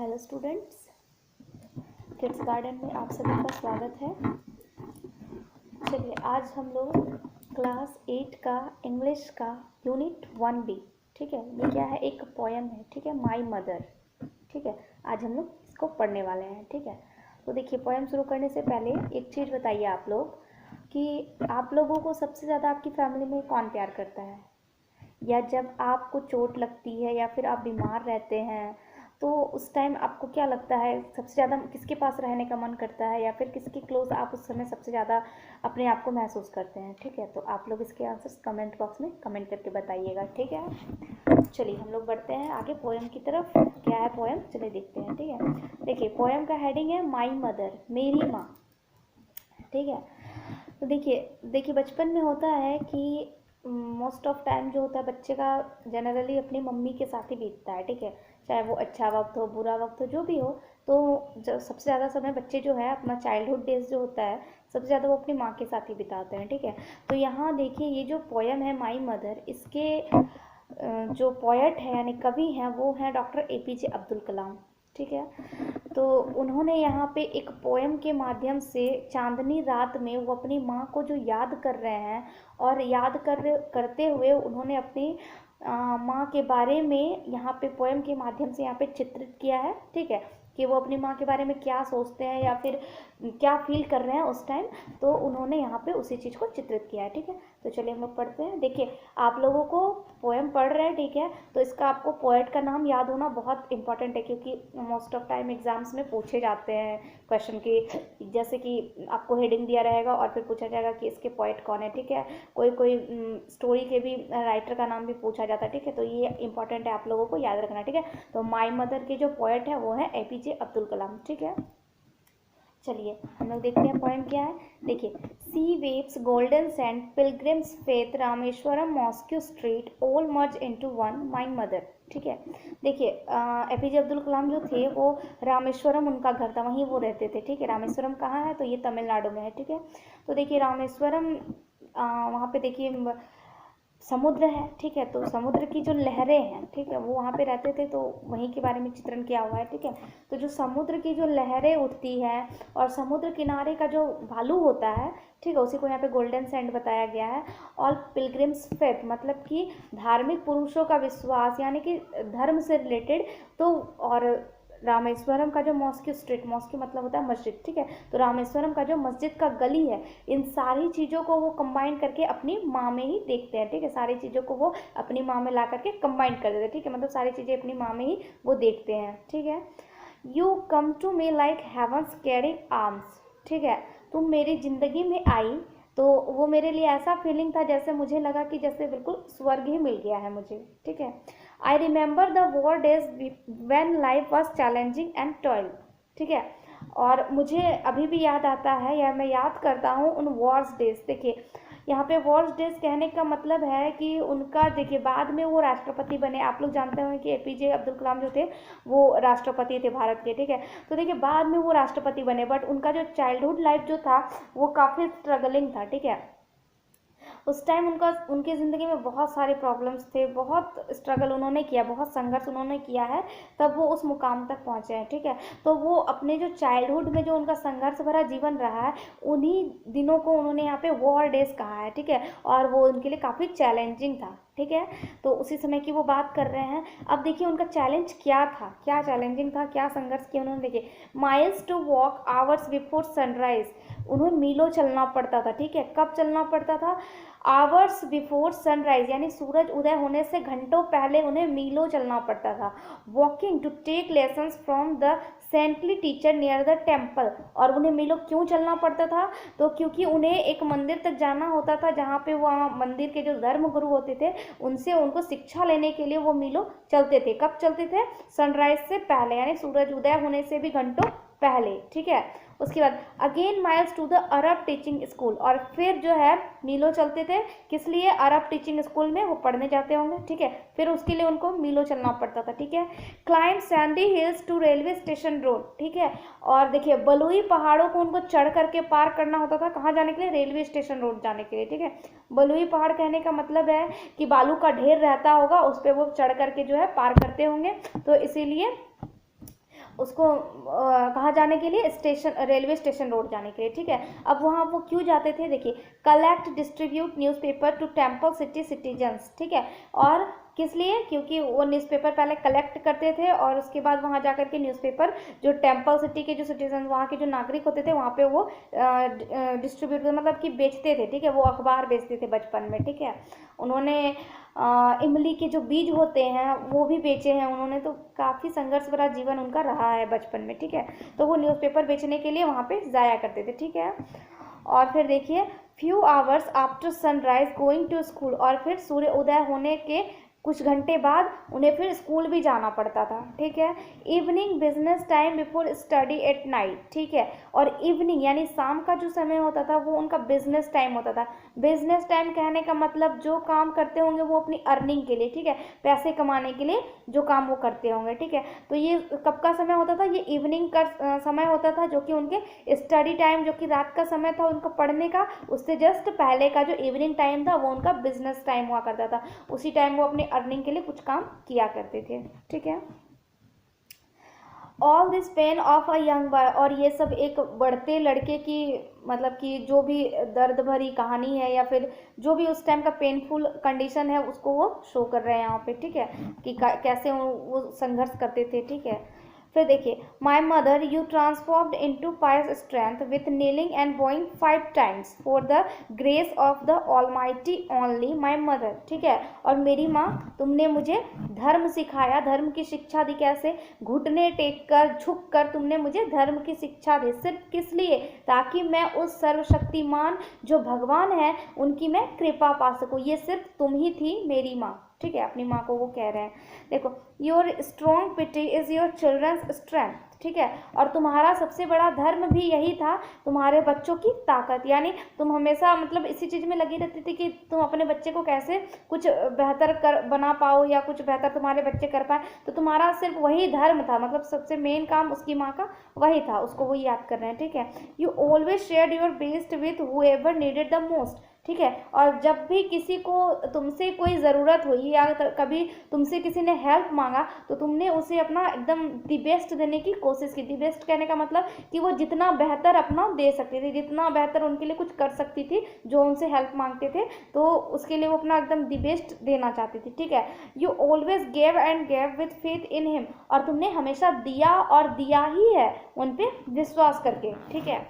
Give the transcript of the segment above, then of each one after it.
Hello students, kids garden में आप सभी का स्वागत है। चलिए आज हम लोग क्लास 8 का इंग्लिश का यूनिट 1B, ठीक है, ये क्या है, एक पोएम है, ठीक है, माई मदर, ठीक है। आज हम लोग इसको पढ़ने वाले हैं, ठीक है। तो देखिए, पोएम शुरू करने से पहले एक चीज़ बताइए आप लोग कि आप लोगों को सबसे ज़्यादा आपकी फैमिली में कौन प्यार करता है, या जब आपको चोट लगती है या फिर आप बीमार रहते हैं तो उस टाइम आपको क्या लगता है, सबसे ज़्यादा किसके पास रहने का मन करता है, या फिर किसके क्लोज आप उस समय सबसे ज़्यादा अपने आप को महसूस करते हैं, ठीक है। तो आप लोग इसके आंसर्स कमेंट बॉक्स में कमेंट करके बताइएगा, ठीक है। चलिए हम लोग बढ़ते हैं आगे पोएम की तरफ। क्या है पोएम, चलिए देखते हैं, ठीक है। देखिए पोएम का हेडिंग है माई मदर, मेरी माँ, ठीक है। तो देखिए बचपन में होता है कि मोस्ट ऑफ टाइम जो होता है बच्चे का जनरली अपनी मम्मी के साथ ही बीतता है, ठीक है। चाहे वो अच्छा वक्त हो, बुरा वक्त हो, जो भी हो, तो जो सबसे ज़्यादा समय बच्चे जो है अपना चाइल्डहुड डेज जो होता है सबसे ज़्यादा वो अपनी माँ के साथ ही बिताते हैं, ठीक है। तो यहाँ देखिए ये जो पोएम है माई मदर, इसके जो पोएट है यानी कवि हैं वो हैं डॉक्टर APJ अब्दुल कलाम, ठीक है। तो उन्होंने यहाँ पे एक पोएम के माध्यम से चांदनी रात में वो अपनी माँ को जो याद कर रहे हैं और करते हुए उन्होंने अपनी माँ के बारे में यहाँ पे पोएम के माध्यम से यहाँ पे चित्रित किया है, ठीक है, कि वो अपनी माँ के बारे में क्या सोचते हैं या फिर क्या फील कर रहे हैं उस टाइम। तो उन्होंने यहाँ पे उसी चीज़ को चित्रित किया है, ठीक है। तो चलिए हम लोग पढ़ते हैं। देखिए आप लोगों को पोएम पढ़ रहे हैं, ठीक है, तो इसका आपको पोएट का नाम याद होना बहुत इंपॉर्टेंट है, क्योंकि मोस्ट ऑफ टाइम एग्जाम्स में पूछे जाते हैं क्वेश्चन की, जैसे कि आपको हेडिंग दिया रहेगा और फिर पूछा जाएगा कि इसके पोएट कौन है, ठीक है। कोई स्टोरी के भी राइटर का नाम भी पूछा जाता है, ठीक है। तो ये इंपॉर्टेंट है, आप लोगों को याद रखना, ठीक है। तो माई मदर के जो पोएट है वो है APJ अब्दुल कलाम, ठीक है। चलिए हम लोग देखते हैं पोएम क्या है। देखिए, sea waves golden sand, pilgrims faith, Rameswaram mosque street, all merge into one, my mother, ठीक है। देखिए APJ अब्दुल कलाम जो थे वो रामेश्वरम उनका घर था, वहीं वो रहते थे, ठीक है। रामेश्वरम कहाँ है, तो ये तमिलनाडु में है, ठीक है। तो देखिए रामेश्वरम वहाँ पे देखिए समुद्र है, ठीक है। तो समुद्र की जो लहरें हैं, ठीक है, वो वहाँ पे रहते थे, तो वहीं के बारे में चित्रण किया हुआ है, ठीक है। तो जो समुद्र की जो लहरें उठती है और समुद्र किनारे का जो भालू होता है, ठीक है, उसी को यहाँ पे गोल्डन सैंड बताया गया है। और पिलग्रिम्स फेथ मतलब कि धार्मिक पुरुषों का विश्वास, यानी कि धर्म से रिलेटेड। तो और रामेश्वरम का जो मॉस्क्यू स्ट्रीट, मॉस्क्यू मतलब होता है मस्जिद, ठीक है। तो रामेश्वरम का जो मस्जिद का गली है, इन सारी चीज़ों को वो कंबाइन करके अपनी माँ में ही देखते हैं, ठीक है। सारी चीज़ों को वो अपनी माँ में ला करके कंबाइन कर देते हैं, ठीक है, मतलब सारी चीज़ें अपनी माँ में ही वो देखते हैं, ठीक है। You come to me like heavens carrying arms, ठीक है, तुम मेरी ज़िंदगी में आई तो वो मेरे लिए ऐसा फीलिंग था जैसे मुझे लगा कि जैसे बिल्कुल स्वर्ग ही मिल गया है मुझे, ठीक है। I remember the war days when life was challenging and toil, ठीक है। और मुझे अभी भी याद आता है या मैं याद करता हूँ उन वॉर्स डेज। देखिए यहाँ पे वॉर्स डेज कहने का मतलब है कि उनका, देखिए बाद में वो राष्ट्रपति बने, आप लोग जानते होंगे कि APJ अब्दुल कलाम जो थे वो राष्ट्रपति थे भारत के, ठीक है। तो देखिए बाद में वो राष्ट्रपति बने, बट उनका जो चाइल्डहुड लाइफ जो था वो काफ़ी स्ट्रगलिंग था, ठीक है। उस टाइम उनकी ज़िंदगी में बहुत सारे प्रॉब्लम्स थे, बहुत स्ट्रगल उन्होंने किया, बहुत संघर्ष उन्होंने किया है, तब वो उस मुकाम तक पहुँचे हैं, ठीक है। तो वो अपने जो चाइल्डहुड में जो उनका संघर्ष भरा जीवन रहा है, उन्हीं दिनों को उन्होंने यहाँ पे वॉर डेज कहा है, ठीक है। और वो उनके लिए काफ़ी चैलेंजिंग था, ठीक है। तो उसी समय की वो बात कर रहे हैं। अब देखिए उनका चैलेंज क्या था, क्या चैलेंजिंग था, क्या संघर्ष किया उन्होंने। देखिए, miles to walk hours before sunrise, उन्हें मीलों चलना पड़ता था, ठीक है। कब चलना पड़ता था, आवर्स बिफोर सनराइज, यानी सूरज उदय होने से घंटों पहले उन्हें मीलों चलना पड़ता था। Walking to take lessons from the saintly teacher near the temple, और उन्हें मीलों क्यों चलना पड़ता था, तो क्योंकि उन्हें एक मंदिर तक जाना होता था जहाँ पे वहाँ मंदिर के जो धर्म गुरु होते थे उनसे उनको शिक्षा लेने के लिए वो मीलों चलते थे। कब चलते थे, सनराइज से पहले, यानी सूरज उदय होने से भी घंटों पहले, ठीक है। उसके बाद again miles to the Arab teaching school, और फिर जो है मीलों चलते थे, किस लिए, अरब टीचिंग स्कूल में वो पढ़ने जाते होंगे, ठीक है, फिर उसके लिए उनको मीलों चलना पड़ता था, ठीक है। Climb sandy hills to railway station road, ठीक है। और देखिए बलुई पहाड़ों को उनको चढ़ करके पार करना होता था, कहाँ जाने के लिए, रेलवे स्टेशन रोड जाने के लिए, ठीक है। बलुई पहाड़ कहने का मतलब है कि बालू का ढेर रहता होगा, उस पर वो चढ़ करके जो है पार करते होंगे, तो इसीलिए उसको कहाँ जाने के लिए, स्टेशन, रेलवे स्टेशन रोड जाने के लिए, ठीक है। अब वहाँ वो क्यों जाते थे, देखिए, collect distribute newspaper to temple city citizens, ठीक है। और किस लिए, क्योंकि वो न्यूज़पेपर पहले कलेक्ट करते थे और उसके बाद वहाँ जाकर के न्यूज़पेपर जो टेम्पल सिटी के जो सिटीजन, वहाँ के जो नागरिक होते थे, वहाँ पे वो डिस्ट्रीब्यूट मतलब कि बेचते थे, ठीक है। वो अखबार बेचते थे बचपन में, ठीक है। उन्होंने इमली के जो बीज होते हैं वो भी बेचे हैं उन्होंने, तो काफ़ी संघर्ष भरा जीवन उनका रहा है बचपन में, ठीक है। तो वो न्यूज़पेपर बेचने के लिए वहाँ पे जाया करते थे, ठीक है। और फिर देखिए, few hours after sunrise going to school, और फिर सूर्य उदय होने के कुछ घंटे बाद उन्हें फिर स्कूल भी जाना पड़ता था, ठीक है। Evening business time before study at night, ठीक है। और इवनिंग यानी शाम का जो समय होता था वो उनका बिजनेस टाइम होता था। बिजनेस टाइम कहने का मतलब जो काम करते होंगे वो अपनी अर्निंग के लिए, ठीक है, पैसे कमाने के लिए जो काम वो करते होंगे, ठीक है। तो ये कब का समय होता था, ये इवनिंग का समय होता था, जो कि उनके स्टडी टाइम, जो कि रात का समय था उनका पढ़ने का, उससे जस्ट पहले का जो इवनिंग टाइम था वो उनका बिजनेस टाइम हुआ करता था। उसी टाइम वो अपनी अर्निंग के लिए कुछ काम किया करते थे, ठीक है। All this pain of a young boy, और ये सब एक बढ़ते लड़के की मतलब कि जो भी दर्द भरी कहानी है या फिर जो भी उस टाइम का पेनफुल कंडीशन है उसको वो शो कर रहे हैं यहाँ पे, ठीक है, कि कैसे वो संघर्ष करते थे, ठीक है। फिर देखिए, my mother you transformed into pious strength with kneeling and bowing 5 times for the grace of the almighty only my mother, ठीक है। और मेरी माँ, तुमने मुझे धर्म सिखाया, धर्म की शिक्षा दी, कैसे, घुटने टेक कर, झुक कर तुमने मुझे धर्म की शिक्षा दी, सिर्फ किस लिए, ताकि मैं उस सर्वशक्तिमान जो भगवान है उनकी मैं कृपा पा सकूँ। ये सिर्फ तुम ही थी मेरी माँ, ठीक है, अपनी माँ को वो कह रहे हैं। देखो, your strong piety is your children's strength, ठीक है। और तुम्हारा सबसे बड़ा धर्म भी यही था, तुम्हारे बच्चों की ताकत, यानी तुम हमेशा मतलब इसी चीज़ में लगी रहती थी कि तुम अपने बच्चे को कैसे कुछ बेहतर कर बना पाओ या कुछ बेहतर तुम्हारे बच्चे कर पाए। तो तुम्हारा सिर्फ वही धर्म था, मतलब सबसे मेन काम उसकी माँ का वही था, उसको वो याद कर रहे हैं, ठीक है। You always shared your best with whoever needed the most, ठीक है। और जब भी किसी को तुमसे कोई ज़रूरत हुई या कभी तुमसे किसी ने हेल्प मांगा तो तुमने उसे अपना एकदम दी बेस्ट देने की कोशिश की। दी बेस्ट कहने का मतलब कि वो जितना बेहतर अपना दे सकती थी, जितना बेहतर उनके लिए कुछ कर सकती थी, जो उनसे हेल्प मांगते थे तो उसके लिए वो अपना एकदम दी बेस्ट देना चाहती थी, ठीक है। You always gave and gave with faith in him, और तुमने हमेशा दिया और दिया ही है उन पर विश्वास करके, ठीक है।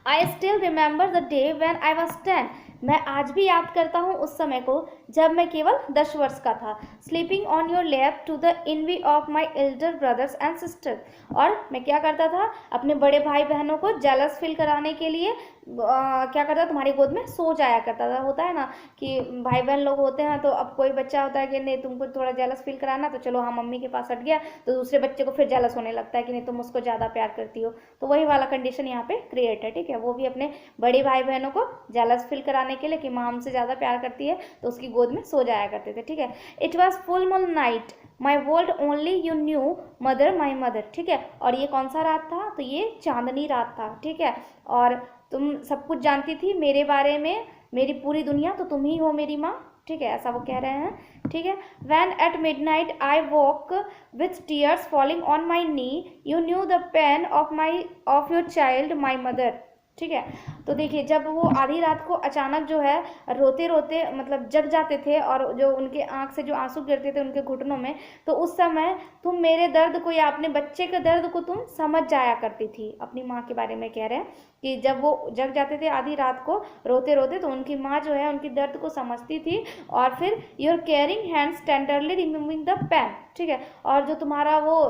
I still remember the day when I was 10, मैं आज भी याद करता हूँ उस समय को जब मैं केवल 10 वर्ष का था। Sleeping on your lap to the envy of my elder brothers and sister, और मैं क्या करता था, अपने बड़े भाई बहनों को जेलस फील कराने के लिए क्या करता, तुम्हारी गोद में सो जाया करता था। होता है ना कि भाई बहन लोग होते हैं तो अब कोई बच्चा होता है कि नहीं तुमको थोड़ा जेलस फील कराना, तो चलो हाँ मम्मी के पास हट गया, तो दूसरे बच्चे को फिर जेलस होने लगता है कि नहीं तुम उसको ज़्यादा प्यार करती हो। तो वही वाला कंडीशन यहाँ पे क्रिएट है, ठीक है। वो भी अपने बड़े भाई बहनों को जेलस फील कराने के लिए कि माँ हमसे ज़्यादा प्यार करती है तो उसकी गोद में सो जाया करते थे, ठीक है। It was full moon night my world only you new mother my mother, ठीक है। और ये कौन सा रात था, तो ये चांदनी रात था, ठीक है। और तुम सब कुछ जानती थी मेरे बारे में, मेरी पूरी दुनिया तो तुम ही हो मेरी माँ, ठीक है, ऐसा वो कह रहे हैं, ठीक है। When at midnight I walk with tears falling on my knee, you knew the pain of your child my mother, ठीक है। तो देखिए, जब वो आधी रात को अचानक जो है रोते रोते मतलब जग जाते थे और जो उनके आंख से जो आंसू गिरते थे उनके घुटनों में, तो उस समय तुम मेरे दर्द को या अपने बच्चे के दर्द को तुम समझ जाया करती थी। अपनी माँ के बारे में कह रहे हैं कि जब वो जग जाते थे आधी रात को रोते रोते, तो उनकी माँ जो है उनकी दर्द को समझती थी, और फिर your caring hands tenderly removing the pain, ठीक है। और जो तुम्हारा वो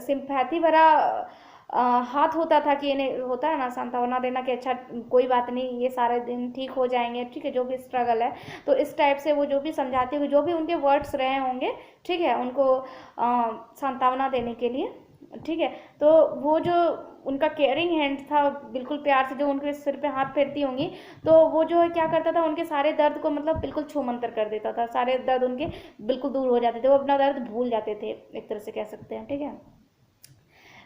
सिंपैथी भरा हाथ होता था कि इन्हें होता है ना सांत्वना देना कि अच्छा कोई बात नहीं, ये सारे दिन ठीक हो जाएंगे, ठीक है, जो भी स्ट्रगल है, तो इस टाइप से वो जो भी समझाती होगी, जो भी उनके वर्ड्स रहे होंगे, ठीक है, उनको सांत्वना देने के लिए, ठीक है। तो वो जो उनका केयरिंग हैंड था, बिल्कुल प्यार से जो उनके सिर पे हाथ फेरती होंगी, तो वो जो है क्या करता था, उनके सारे दर्द को मतलब बिल्कुल छूमंतर कर देता था, सारे दर्द उनके बिल्कुल दूर हो जाते थे, वो अपना दर्द भूल जाते थे, एक तरह से कह सकते हैं, ठीक है।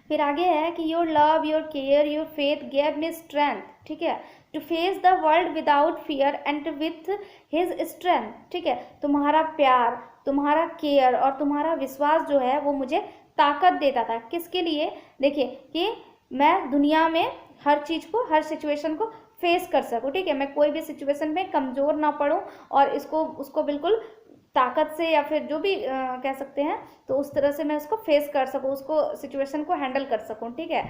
फिर आगे है कि your love your care your faith gave me strength, ठीक है, to face the world without fear and with his strength, ठीक है। तुम्हारा प्यार, तुम्हारा केयर और तुम्हारा विश्वास जो है वो मुझे ताकत देता था। किसके लिए? देखिए कि मैं दुनिया में हर चीज़ को, हर सिचुएशन को फेस कर सकूं, ठीक है, मैं कोई भी सिचुएशन में कमज़ोर ना पड़ूं और उसको बिल्कुल ताकत से या फिर जो भी कह सकते हैं, तो उस तरह से मैं उसको फेस कर सकूं, उसको सिचुएशन को हैंडल कर सकूं, ठीक है।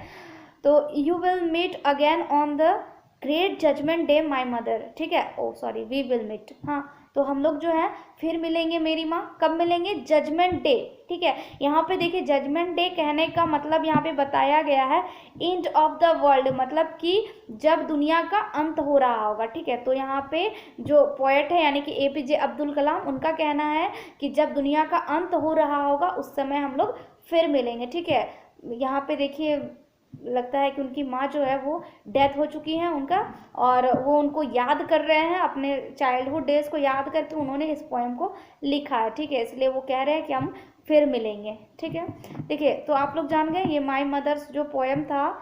तो you will meet again on the great judgement day my mother, ठीक है, oh sorry we will meet, हाँ, तो हम लोग जो है फिर मिलेंगे मेरी माँ। कब मिलेंगे? जजमेंट डे, ठीक है। यहाँ पे देखिए जजमेंट डे कहने का मतलब यहाँ पे बताया गया है एंड ऑफ द वर्ल्ड, मतलब कि जब दुनिया का अंत हो रहा होगा, ठीक है। तो यहाँ पे जो पोएट है यानी कि APJ अब्दुल कलाम, उनका कहना है कि जब दुनिया का अंत हो रहा होगा उस समय हम लोग फिर मिलेंगे, ठीक है। यहाँ पे देखिए लगता है कि उनकी माँ जो है वो डेथ हो चुकी है उनका, और वो उनको याद कर रहे हैं, अपने चाइल्डहुड डेज को याद करके उन्होंने इस पोएम को लिखा है, ठीक है। इसलिए वो कह रहे हैं कि हम फिर मिलेंगे, ठीक है। देखिए तो आप लोग जान गए ये माई मदर्स जो पोएम था,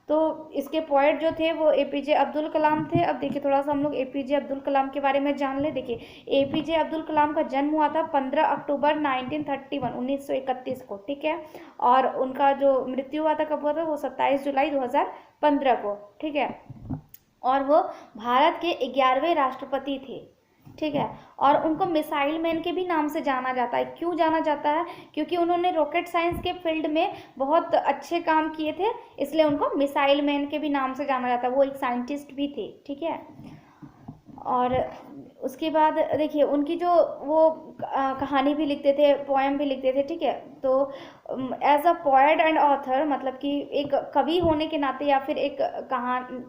तो इसके पोएट जो थे वो APJ अब्दुल कलाम थे। अब देखिए थोड़ा सा हम लोग APJ अब्दुल कलाम के बारे में जान ले। देखिए APJ अब्दुल कलाम का जन्म हुआ था 15 अक्टूबर 1931 को, ठीक है। और उनका जो मृत्यु हुआ था कब हुआ था? वो 27 जुलाई 2015 को, ठीक है। और वो भारत के 11वें राष्ट्रपति थे, ठीक है। और उनको मिसाइल मैन के भी नाम से जाना जाता है। क्यों जाना जाता है? क्योंकि उन्होंने रॉकेट साइंस के फील्ड में बहुत अच्छे काम किए थे, इसलिए उनको मिसाइल मैन के भी नाम से जाना जाता है। वो एक साइंटिस्ट भी थे, ठीक है। और उसके बाद देखिए उनकी जो वो कहानी भी लिखते थे, पोएम भी लिखते थे, ठीक है। तो as a poet and author, मतलब कि एक कवि होने के नाते या फिर एक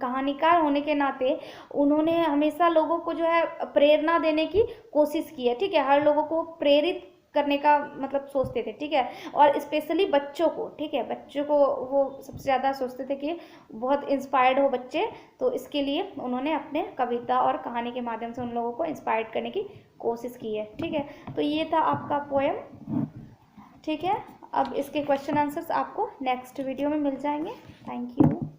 कहानीकार होने के नाते उन्होंने हमेशा लोगों को जो है प्रेरणा देने की कोशिश की है, ठीक है। हर लोगों को प्रेरित करने का मतलब सोचते थे, ठीक है। और स्पेशली बच्चों को, ठीक है, बच्चों को वो सबसे ज़्यादा सोचते थे कि बहुत इंस्पायर्ड हो बच्चे, तो इसके लिए उन्होंने अपने कविता और कहानी के माध्यम से उन लोगों को इंस्पायर्ड करने की कोशिश की है, ठीक है। तो ये था आपका पोएम, ठीक है। अब इसके क्वेश्चन आंसर्स आपको नेक्स्ट वीडियो में मिल जाएंगे। Thank you.